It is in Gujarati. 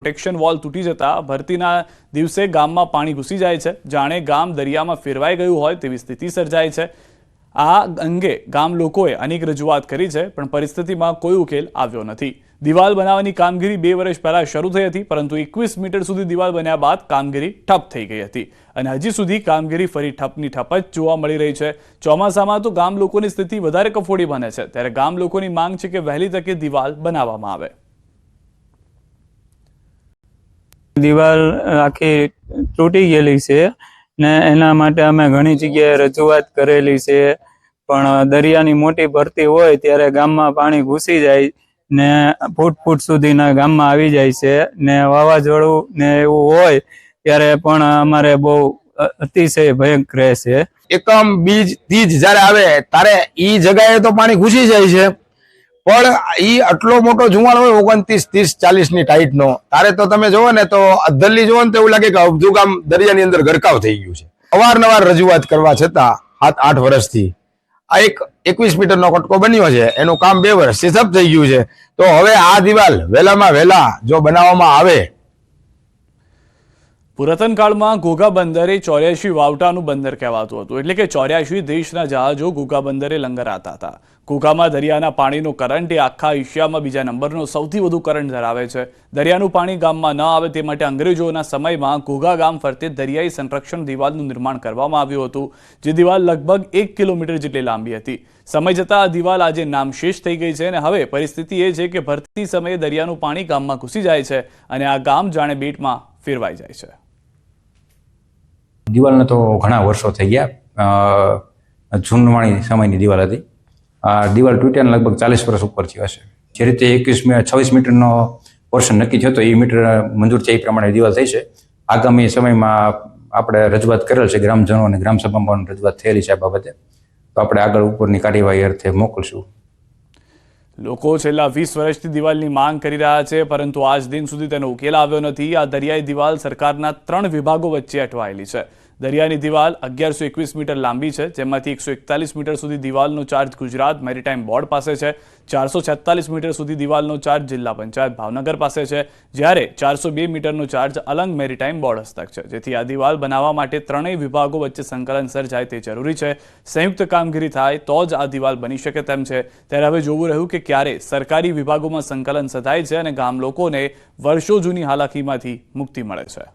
પ્રોટેક્શન વોલ તૂટી જતા ભરતીના દિવસે ગામમાં પાણી ઘૂસી જાય છે, જાણે ગામ દરિયામાં ફેરવાઈ ગયું હોય તેવી સ્થિતિ સર્જાય છે। આ અંગે ગામ લોકોએ અનેક રજૂઆત કરી છે, પણ પરિસ્થિતિમાં કોઈ ઉકેલ આવ્યો નથી। દિવાલ બનાવવાની કામગીરી 2 વર્ષ પહેલા શરૂ થઈ હતી, પરંતુ 21 મીટર સુધી દિવાલ બન્યા બાદ કામગીરી ઠપ થઈ ગઈ હતી અને હજી સુધી કામગીરી ફરી ઠપની ઠપ જ જોવા મળી રહી છે। ચોમાસામાં તો ગામ લોકોની સ્થિતિ વધારે કફોડી બને છે, ત્યારે ગામ લોકોની માંગ છે કે વહેલી તકે દિવાલ બનાવવામાં આવે। દિવાલ આખી તૂટી ગયેલી છે ને એના માટે અમે ઘણી જગ્યાએ રજૂઆત કરેલી છે, પણ દરિયાની મોટી ભરતી હોય ત્યારે ગામમાં પાણી ઘૂસી જાય ને ફૂટ સુધીના ગામમાં આવી જાય છે ને વાવાઝોડું ને એવું હોય ત્યારે પણ અમારે બહુ અતિશય ભયંકર રહે છે। એકમ બીજ ત્રીજ જ્યારે આવે ત્યારે ઈ જગ્યાએ તો પાણી ઘૂસી જાય છે, પણ ઈ આટલો મોટો જુવાળ હોય 29, 30, 40 ની ટાઈટ નો, તારે તો તમે જોવો ને તો અદ્ધરલી જોવો ને તો એવું લાગે કે અબધું ગામ દરિયાની અંદર ગરકાવ થઈ ગયું છે। અવારનવાર રજૂઆત કરવા છતાં 7-8 વર્ષથી આ એક 21 મીટરનો કટકો બન્યો છે, એનું કામ 2 વર્ષથી ઠપ થઈ ગયું છે। તો હવે આ દિવાલ વહેલામાં વહેલા જો બનાવવામાં આવે। પુરાતન કાળમાં ઘોઘા બંદરે 84 વાવટાનું બંદર કહેવાતું હતું, એટલે કે 84 દેશના જહાજો ઘોઘા બંદરે લંગરાતા હતા। ઘોઘામાં દરિયાના પાણીનો કરંટ એ આખા એશિયામાં બીજા નંબરનો સૌથી વધુ કરંટ ધરાવે છે। દરિયાનું પાણી ગામમાં ન આવે તે માટે અંગ્રેજોના સમયમાં ઘોઘા ગામ ફરતે દરિયાઈ સંરક્ષણ દિવાલનું નિર્માણ કરવામાં આવ્યું હતું, જે દિવાલ લગભગ 1 કિલોમીટર જેટલી લાંબી હતી। સમય જતાં આ દિવાલ આજે નામશેષ થઈ ગઈ છે અને હવે પરિસ્થિતિ એ છે કે ભરતી સમયે દરિયાનું પાણી ગામમાં ઘૂસી જાય છે અને આ ગામ જાણે બેટમાં ફેરવાઈ જાય છે। દિવાલને તો ઘણા વર્ષો થઈ ગયા, જૂનવાણી સમયની દિવાલ હતી। આ દિવાલ તૂટ્યાને લગભગ 40 વર્ષ ઉપર થયા છે। જે રીતે 26 મીટરનો પોર્શન નક્કી થયો હતો એ મીટર મંજૂર છે, એ પ્રમાણે દિવાલ થઈ છે। આગામી સમયમાં આપણે રજૂઆત કરેલ છે, ગ્રામજનો અને ગ્રામસભામાં પણ રજૂઆત થયેલી છે આ બાબતે, તો આપણે આગળ ઉપરની કાર્યવાહી અર્થે મોકલશું। લોકો છેલ્લા 20 વર્ષથી દિવાલની માંગ કરી રહ્યા છે, પરંતુ આજ દિન સુધી તેનો ઉકેલ આવ્યો નથી। આ દરિયાઈ દિવાલ સરકારના 3 વિભાગો વચ્ચે અટવાયેલી છે। દરિયાની દિવાલ 1121 મીટર લાંબી છે, જેમાંથી 141 મીટર સુધી દિવાલનો ચાર્જ ગુજરાત મેરીટાઈમ બોર્ડ પાસે છે, 446 મીટર સુધી દિવાલનો ચાર્જ જિલ્લા પંચાયત ભાવનગર પાસે છે, જ્યારે 402 મીટરનો ચાર્જ અલંગ મેરીટાઈમ બોર્ડ હસ્તક છે। જેથી આ દિવાલ બનાવવા માટે 3 વિભાગો વચ્ચે સંકલન સર્જાય તે જરૂરી છે। સંયુક્ત કામગીરી થાય તો જ આ દિવાલ બની શકે તેમ છે। ત્યારે હવે જોવું રહ્યું કે ક્યારે સરકારી વિભાગોમાં સંકલન સધાય છે અને ગામ લોકોને વર્ષો જૂની હાલાકીમાંથી મુક્તિ મળે છે।